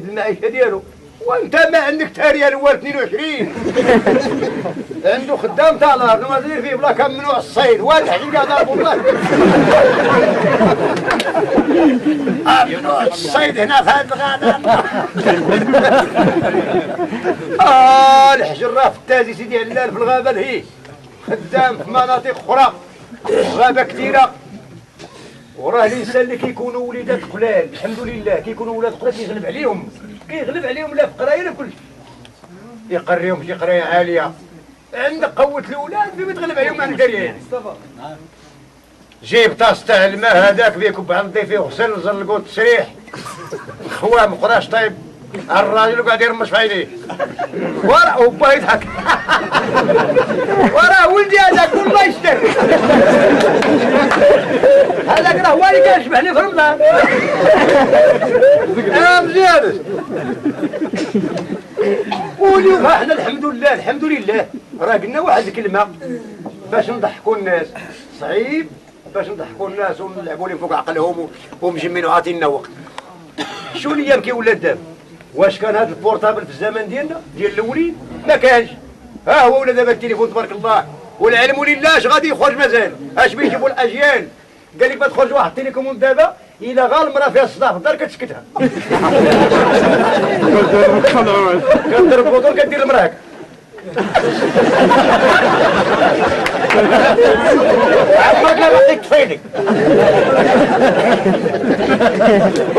المعيشه ديالو وانت ما عندك تاريال هو 22 عنده خدام تاع الارض ما دير فيه بلا كان ممنوع الصيد واضح يلقى ضربوا الله ممنوع الصيد هنا في هذا الغابه الحجر راه في التازي سيدي علال في الغابه الهي خدام في مناطق اخرى غابه كثيره وراه الانسان اللي كيكونوا وليدات قلال الحمد لله كيكونوا ولاد قلال كيغلب عليهم لا في قرايه لا كل شيء يقريهم شي قرايه عاليه عندك قوه الاولاد فين تغلب عليهم عن الدريان جيب طاس تاع الماء هذاك بيكب عندي فيه غسل زلقوا التسريح خوام قراش طيب الراجل وقاعد يرمش في عينيه ورا وبا يضحك وراه ولدي هذاك والله يشتر هذاك راه هو اللي كان يشبعني في رمضان انا مزيان واليوم احنا الحمد لله راه قلنا واحد الكلمه باش نضحكوا الناس صعيب باش نضحكوا الناس ونلعبوا لهم فوق عقلهم ومجمين وعاطينا وقت شو الايام كي ولات دابا واش كان هذا البورتابل في الزمن ديالنا ديال الاولين ما كانش ها هو ولا دابا التليفون تبارك الله والعلم لله اش غادي يخرج مازال اش بيجيبوا الاجيال قال لك ما تخرج واحد التليفون دابا الا غا المراه فيها الصداع في الدار كتسكتها كضرب بوطور كدير المراه عمرك لا بقيت تفيدك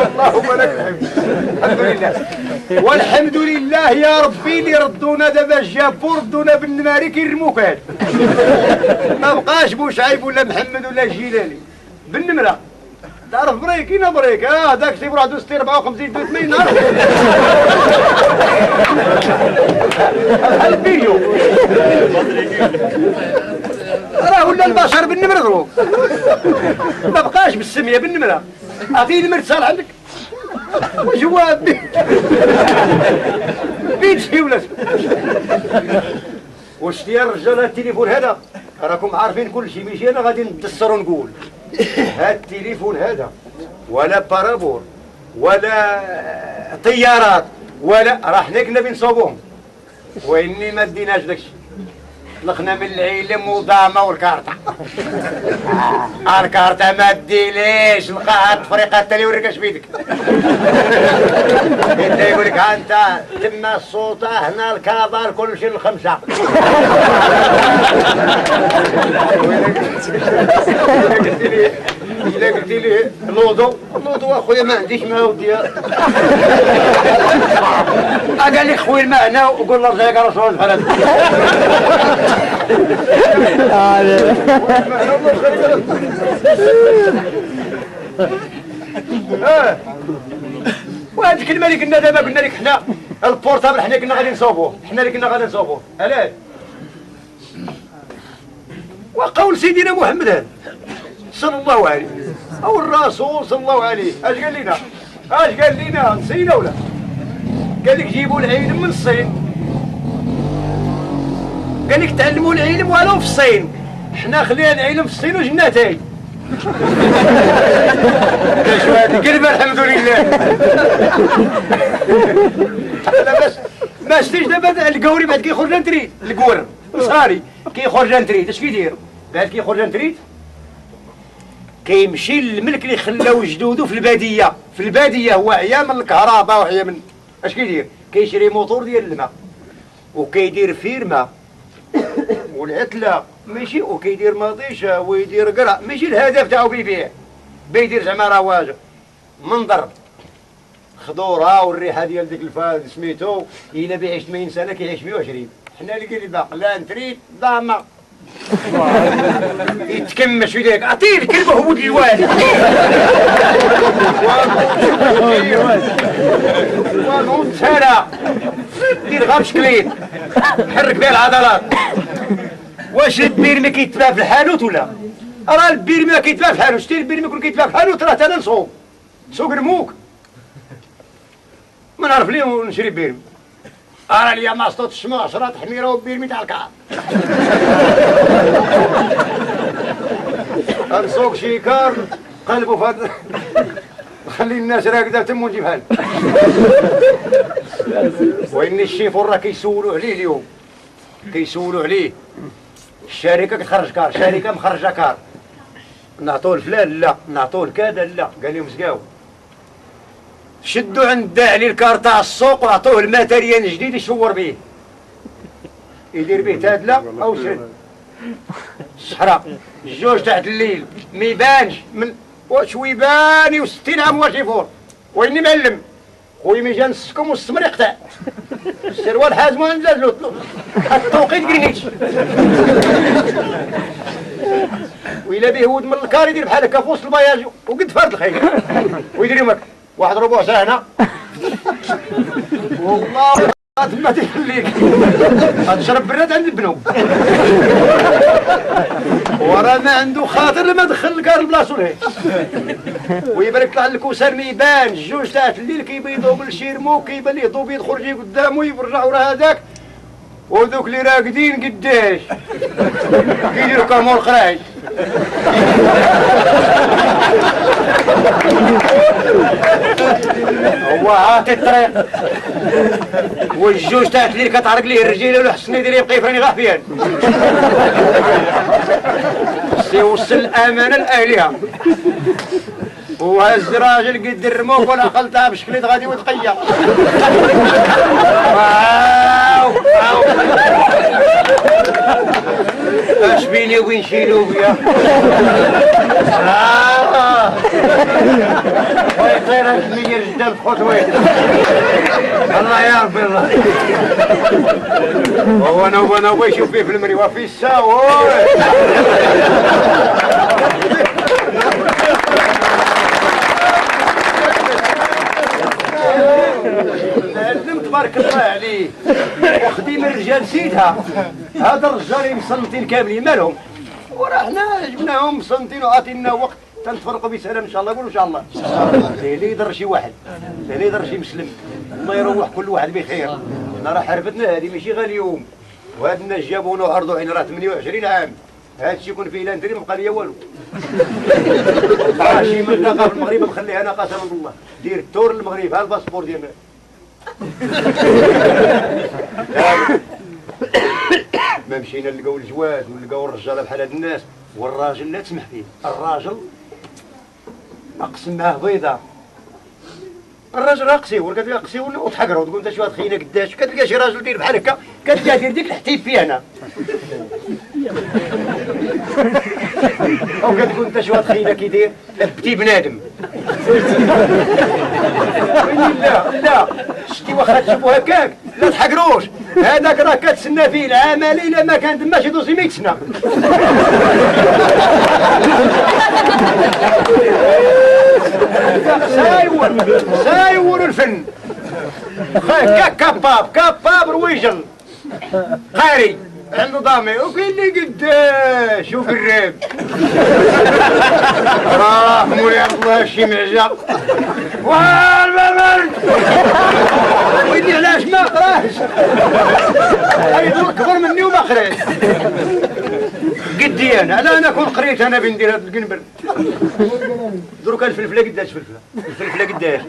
اللهم لك الحمد لله والحمد لله يا ربي اللي ردونا دابا الجابور ردونا بالنماري كيرموك هاد ما بقاش بوشعيب ولا محمد ولا الجيلاني بالنمره تعرف بريكينا بريك هذاك سيبر عنده 54 80 نهار الفيديو راه ولا البشر بالنمره ضروب ما بقاش بالسميه بالنمره عطيني مرسال عندك وجواب بيت شي ولاد واش ديال الرجال التليفون هذا راكم عارفين كل شيء ماشي انا غادي ندسر ونقول هاد التليفون هذا ولا بارابور ولا طيارات ولا راه حنا كنا بنصوبوهم واني ما ديناش داكشي طلقنا من العلم وضامه والكارطه الكارطه ما ديليش لقاها التفريقه حتى اللي يوريك اش بيدك انت يقول لك ها انت تما السلطه هنا الكابر كل شيء الخمسه إلا قلت لي لوضو اخويا ما عنديش ماء ودي قال لي خويا الماء هنا وقول الله يرضيك على رسول البلد وهذه الكلمه اللي قلنا دابا قلنا لك حنا البورتابل حنا كنا غادي نصوبوه علاش وقول سيدنا محمد هذا صلى الله عليه او الرسول صلى الله عليه اش قال لنا نسينا ولا قال لك جيبوا العلم من الصين قال لك تعلموا العلم ولو في الصين حنا خلينا العلم في الصين وجبنا تاي شو هذه كلمه الحمد لله لا بس ما شفتيش دابا القوري بعد كيخرج نتريد القور صاري كيخرج نتريد اش كيدير بعد كيخرج نتريد كيمشي للملك اللي خلاو جدودو في الباديه هو عيا من الكهرباء وعيا من اش كيدير كيشري موتور ديال الماء وكيدير فيرما والعتله ماشي وكيدير مطيشه ويدير قرع ماشي الهدف تاعو بيدير زعما رواج منظر خضوره والريحه ديال ديك الفاز سميتو الا بيعيش 80 سنه كيعيش 120 حنا اللي قال باق لا نتريد ضامه يتكمش في ذاك اعطيه الكلمه هو الوالد ونوض سهله دير غير بشكليت حرك بها العضلات واش البيرمي كيتباع في الحانوت ولا راه البيرمي كيتباع في الحانوت شتي البيرمي يكون كيتباع في الحانوت راه انا نسوق سوق رموك ما نعرف ليه ونشري بيرمي أرى لي ما صوت الشموع 10 حميرة وبيرمي تاع الكعب نسوق شي كار قلبوا في هذا خلي الناس راكده تم ونجيبها له وإن الشيفور راه كيسولوا عليه اليوم الشركة كتخرج كار شركة مخرجة كار نعطوه الفلان لا نعطوه الكذا لا قال لهم سقاو شدوا عند الداعي الكار تاع السوق وعطوه الماتريال جديد يشور به يدير به تادله او شرد الصحراء الجوج تحت الليل ما يبانش من وشويباني و60 عام واش يفور ويني معلم خويا مي جا نسكم والسمر يقطع السروال حازم ونزل التوقيت كرينيتش وإلا به ود من الكار يدير بحال هكا فوسط البياج وقد فرد الخير ويدير يمك واحد ربع ساعة هنا والله ما تخليك غتشرب براد عند البنو وراه ما عنده خاطر لما دخل الكار بلاصتو لهيه ويبارك طلع الكوسان ما يبان الجوج تاع الليل كيبيضوا بالشيرمو كيبان ليه ضوبيض خرجي قدامو يرجع ورا هذاك وذوك اللي راقدين قداش كيديروا كامور خرايج هو عاطي الطريق والجوج تاع الليل كتعرق ليه الرجيله ولا حسن يدير يبقى يفرني غافيان سيوصل الامانه لاهلها وهز راجل قد الرموك ولا خلطها بشكليت غادي وتقيا اش بيني وبين شيلوبيا ويطير المية جدا في خطوين الله يا ربي الله هو انا هو يشوف فيه في المريوه في الساوي تبارك الله عليه وخديم الرجال سيدها هذا الرجال مصنتين كاملين مالهم وراه حنا جبناهم مصنتين وعطينا وقت تنتفرقوا بسلام ان شاء الله قولوا ان شاء الله اللي يضر شي واحد اللي يضر شي مسلم الله يروح كل واحد بخير انا راه حرفتنا هذه ماشي غير اليوم وهاد الناس جابونا وعرضوا علينا راه 28 عام هذا الشيء يكون فيه لا ندري ما بقى ليا والو شي من ناقه في المغرب نخليها انا قسما بالله دير التور للمغرب ها الباسبور ديالنا ما مشينا نلقاو الجواز ونلقاو الرجاله بحال هاد الناس والراجل لا تسمح فيه الراجل اقسم معاه بيضه الراجل راه قسيور كتلقى قسيور وتحقروا تقول انت شي واحد خينا قداش كتلقى شي راجل دير بحال هكا كتلقى دير ديك الحتيب فيه هنا او كتقول انت شي واحد خينا كيدير لبتي بنادم لا شتي واخا تشوفوا هكاك لا تحقروش هذاك راه كتسنى فيه العمليه الا ما كان تما شي دوسي 100 سنه سايور الفن كباب رويجل قاري عنده ضامي وكاين اللي قداش وقراب راه مولاي الله شي معجه والبرد ويدي علاش ما قراش ايضا كبر مني وما قراش قدي انا كون قريت انا بندير هذا القنبر دروك الفلفله قداش الفلفله قداش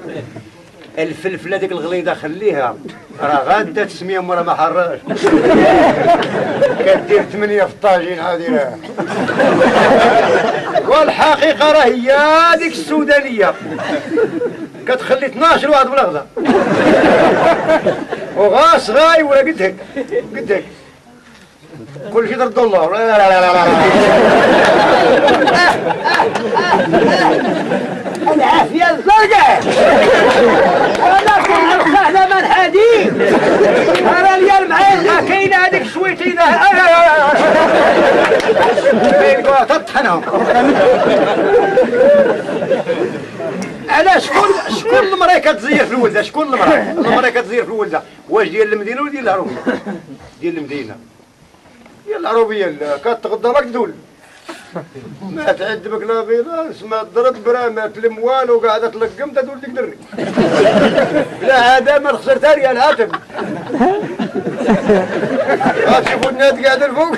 الفلفله ديك الغليظه خليها راه غاده تسميه مرا ما حراش كدير 8 في الطاجين عادي راه والحقيقه راه هي ديك السودانيه كتخلي 12 واحد بالاخضر وغاس غاي ولا قد هيك كل شيء ضد الله العافيه الزرقاء انا كنت على من حديد انا اليوم معايا كاينه هذيك شويتين كاين تطحنهم على شكون المراه كتزير في الولده شكون المراه كتزير في الولده واش ديال المدينه ولا ديال العروبيه ديال المدينه ديال العروبيه كتغضى ما تدول ما تعذبك لا بيضاس ما تضرب برا ما تلم والو قاعده تلقم تدول ديك دري لا هذا ما خسرتها ريال هاتف غتشوفوا الناس قاعده الفوق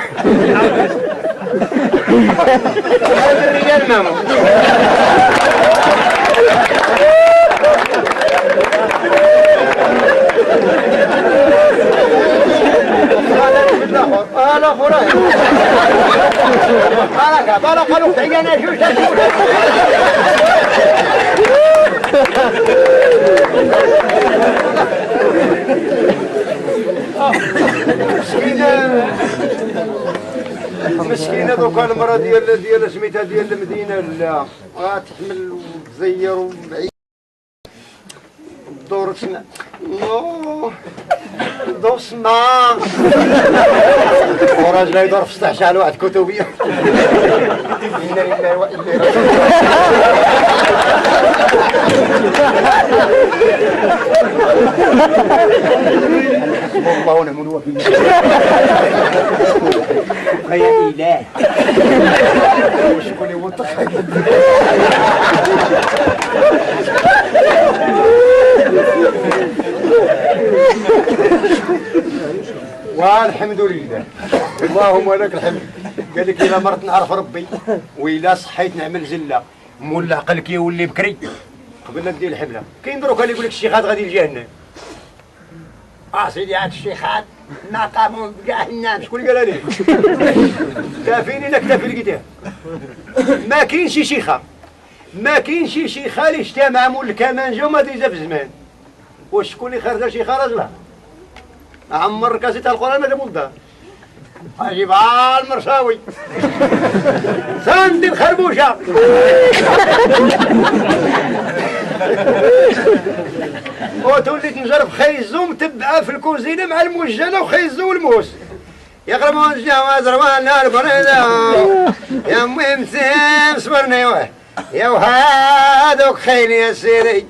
هذا الرجال مامو انا فراي بارك قالوا تعينا جوج مسكينه دوكا المراه ديال سميتها ديال المدينه لا وتحمل وتزير وبعيد الدور تسمع دور سما وراجل يدور في سطح شحال واحد كتبيه إنا لله وإنا إليه راجعون والله ونعم الوكيل يا إله شكون يوطخ والحمد لله اللهم لك الحمد. قال لك الا مرت نعرف ربي وإلا صحيت نعمل زله مولا عقلك يولي بكري قبل لا دير الحمله. كاين دروك اللي يقول لك الشيخات غادي لجهنم. سيدي عاد الشيخات ناقامون كاع الناس. شكون قال لي؟ كافيني لك كافي لقيتيه. ما كاينش شي شيخه ما كاينش شي شيخه اللي اجتمع مول الكمانجه وما ديزا في الزمان. واش شكون اللي خرج شيخه راجلها؟ عمر كاسيت القران هذا مولدها اجيب المرشاوي ساندي الخربوشه وتولي تنجرب خيزو متبعه في الكوزينه مع الموجنه وخيزو والموس يقربون الجواز روانا البريده يا مهم سيم صبرني يا وهادوك خيل يا سيدي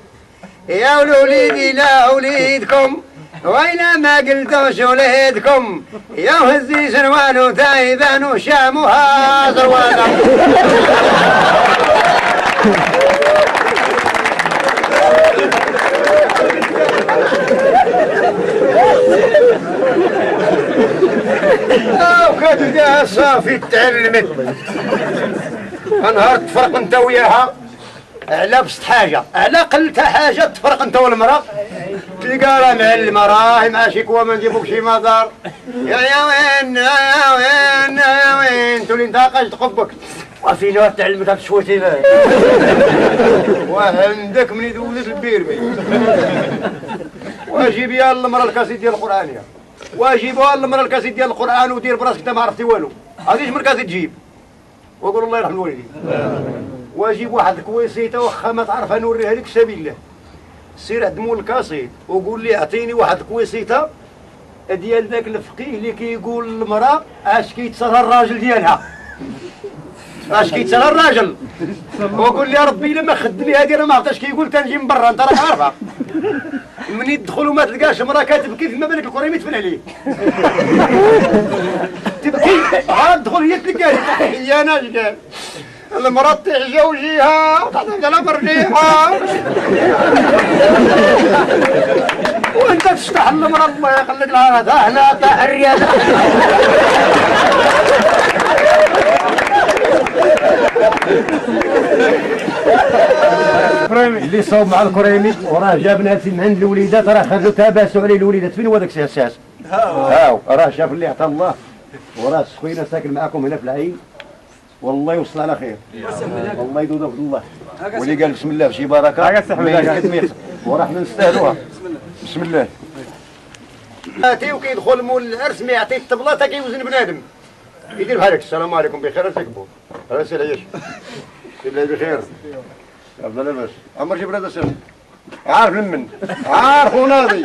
يا ولوليدي لا وليدكم وإلا ما قلتوش وليدكم يا هزي سروان وثايبان وشامها زروانا. وكانت صافي تعلمت نهار تفرق انت وياها على بسط حاجه على قلتها حاجه تفرق انت والمراه تلقى راه معلمه راهي مع شكوى ما نجيبوك شي مدار يا وين يا وين يا وين تولي نتاقش تقبك وفين وقت تعلمت هاك شويتي وعندك من يدوز البيرمي واجيب يا المراه الكاسيت ديال القران واجيبوها المراه الكاسيت ديال القران ودير براسك انت ما عرفتي والو غاديش من الكاسيت تجيب وقول الله يرحم الوالدين واجيب واحد الكويسيته واخا ما تعرفها نوريها لك سبيل الله سير عند مول الكاسيت وقول لي اعطيني واحد الكويسيته ديال ذاك الفقيه اللي كيقول للمراه اش كيتصرى الراجل ديالها اش كيتصرى الراجل وقول لي ربي الا ما خدني هذه راه ما عرفتش كيقول تنجي من برا انت راك عارفها من يدخل وما تلقاش مراه كتبكي فما بالك الكريم يدفن عليه تبكي عاد تدخل هي تلقاها هي انا اش قال المرأة تحجى وجيها وتعطيك على مرجيها وانت تشتح المرأة الله يخليك لها هنا تحرية اللي صوب مع الكريمي وراه جاب ناس من عند الوليدات راه خرجوا تاباسوا عليه الوليدات فين هو داك السياساس هاو راه شاف اللي عطا الله وراه خوينا ساكن معاكم هنا في العين والله يوصل على خير والله يدودك الله واللي قال بسم الله بشي بركه وراه حنا نستاهلوها بسم الله اتي وكيدخل مول العرس ما يعطي الطبله تا كيوزن بنادم يدير بحال هكا السلام عليكم بخير تكبوا راه سير عيش سير الله بخير عبد الله لاباس عمر جيب هذا السلام عارف لمن عارف وناضي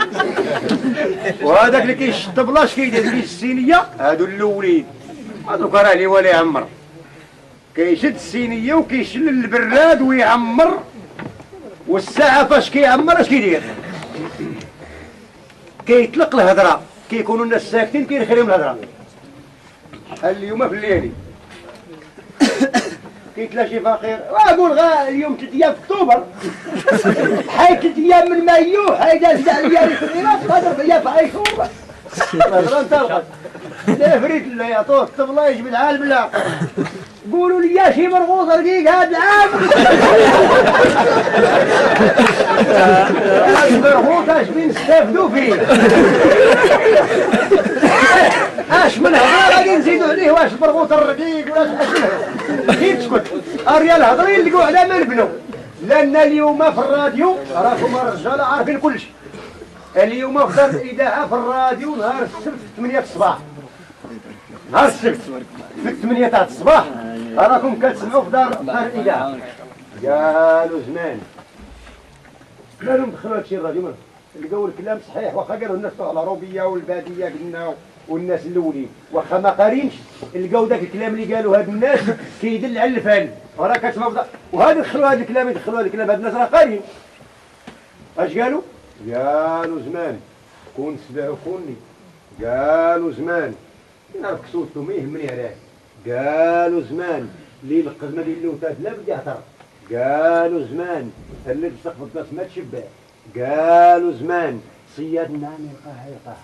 وهذاك اللي كيشد الطبله اش كيدير كيس السينيه هادو الاولين هادوك راه لي ولا يعمر كيشد السينيه وكيشل البراد ويعمر والساعه فاش كيعمر اش كيدير كيطلق الهضره كيكونوا الناس ساكتين كيرخيهم الهضره اليوم في الليالي كيتلا شي فقير واقول غا اليوم 3 ايام في اكتوبر حي 3 ايام من مايو حي داز كاع ليالي في العراق قادر فيا في عيشوبه الهضره انطلقت لا فريت لا يعطوه الطبله يجيب العالم لا قولوا لي يا شي مرغوص رقيق هذا العام المرغوص اش بنستافدوا فيه اش من هضره غادي نزيدوا عليه واش المرغوص الرقيق ولا اش كي تسكت الريال هضرين اللقوا على ما نبنوا لان اليوم في الراديو راكم الرجاله عارفين كلشي اليوم في دار الاذاعه في الراديو نهار السبت 8 الصباح نهار السبت في 8 تاع الصباح راكم كتسمعوا في دار الاذاعه قالوا زمان مالهم دخلوا هادشي الراديو مالهم لقاو الكلام صحيح واخا قالوا الناس توع العروبيه والباديه قلنا والناس الاولين واخا ما قارينش لقاو داك الكلام اللي قالوا هاد الناس كيدل على الفن راه كتشوف وهذا دخلوا هذا الكلام يدخلوا هذا الكلام هاد الناس راه قارين اش قالوا؟ قالوا زمان كون سبع كوني قالوا زمان نعرف كسوتو ما يهمني عليه قالوا زمان اللي القزمه ديال اللوتات لا بدي يعترف قالوا زمان اللي تسقف الناس ما تشبع قالوا زمان صياد النعام يلقاها يلقاها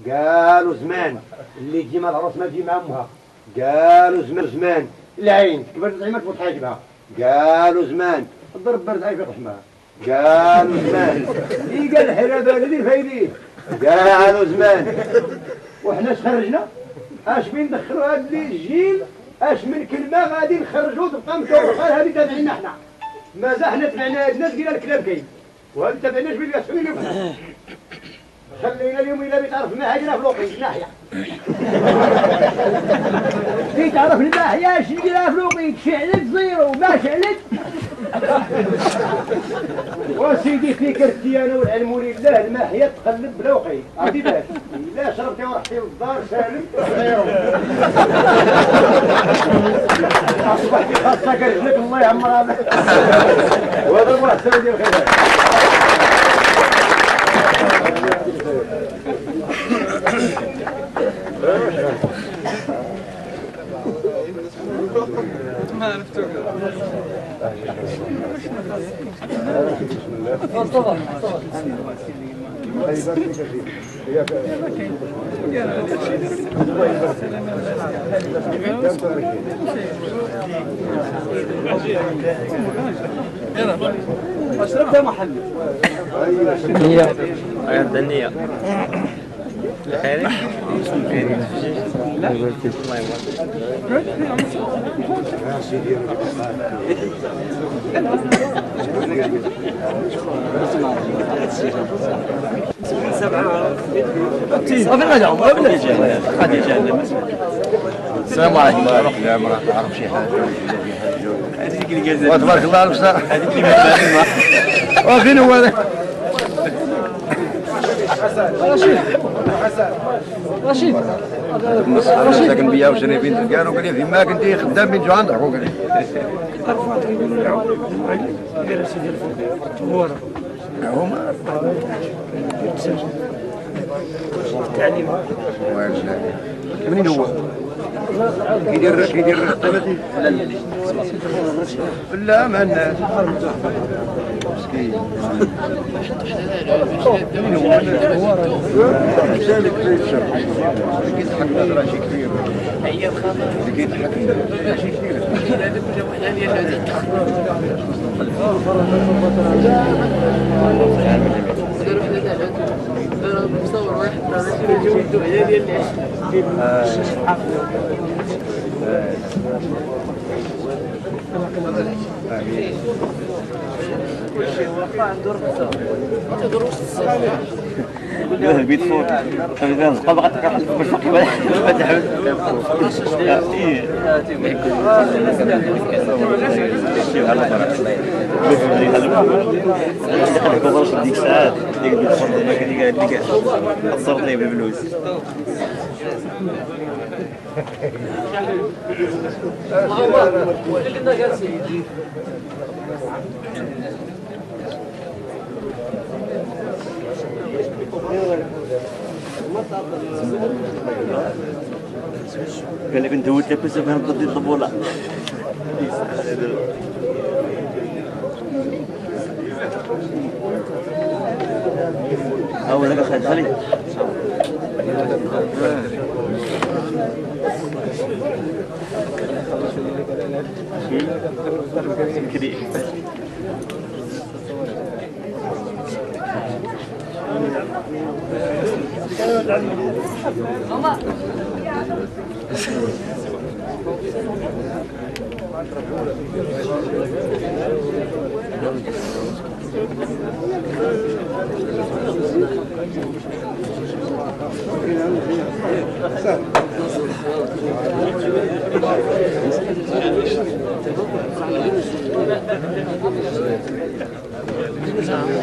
قالوا زمان اللي تجي مع العروس ما تجي مع امها قالوا زمان العين كبر العين ما تفوت حاجبها قالوا زمان الضرب برد عيب يطحمها قالوا زمان اللي قال الحرابه اللي فايدين قالوا زمان وحنا اش خرجنا اش بين ندخلوا هاد الجيل اش من كلمه غادي نخرجوا تبقى متوقع هذه تابعينا حنا مازال حنا تبعنا الناس قال الكلام كاين وهذا تابعناش بالياسمين اليوم خلينا اليوم الى بيتعرف ما هاجنا في لوقي ناحيه بيتعرف الناحيه اش نديرها في لوقي شعلت زيرو ما شعلت وسيدي في كرتي انا والعلم لله الماحيه تقلب بلا وقي عرفتي باش الا شربتي ورحتي للدار سالم زيرو اصبحتي خاصك رجلك الله يعمرها وهذا هو الحسن ديال الخير ما عرفتوك اشرب محل النية غير النية خيرك لا الله السلام عليكم ورحمة الله ما تعرف شي حاجة تبارك الله المستعان هذيك اللي وفين هو هذا رشيد ساكن بيا وشريفين كانوا قال لي فيما كنتي خدام من جو عندك قال لي يقولوا له دير سيدي الفوق هما التعليم منين هو كيدير لا ما الناس مسكين هو سالك في الشر كيضحك نظره شي كثير ايام خاطر كيضحك شي كثير مصور واحد ديال كل شيء واقع عنده رخصة انت دروس الصباح لا البيت فوق اذا نبقى تقرا بالفقه ما تحاول ديك الساعات ديك الفرد ما كان قاعد لك صرت لي بالفلوس كنا جالسين قال لك انت ودك بس فهم قضيه الطبوله اول لك خالد خلي كده ماما Gracias.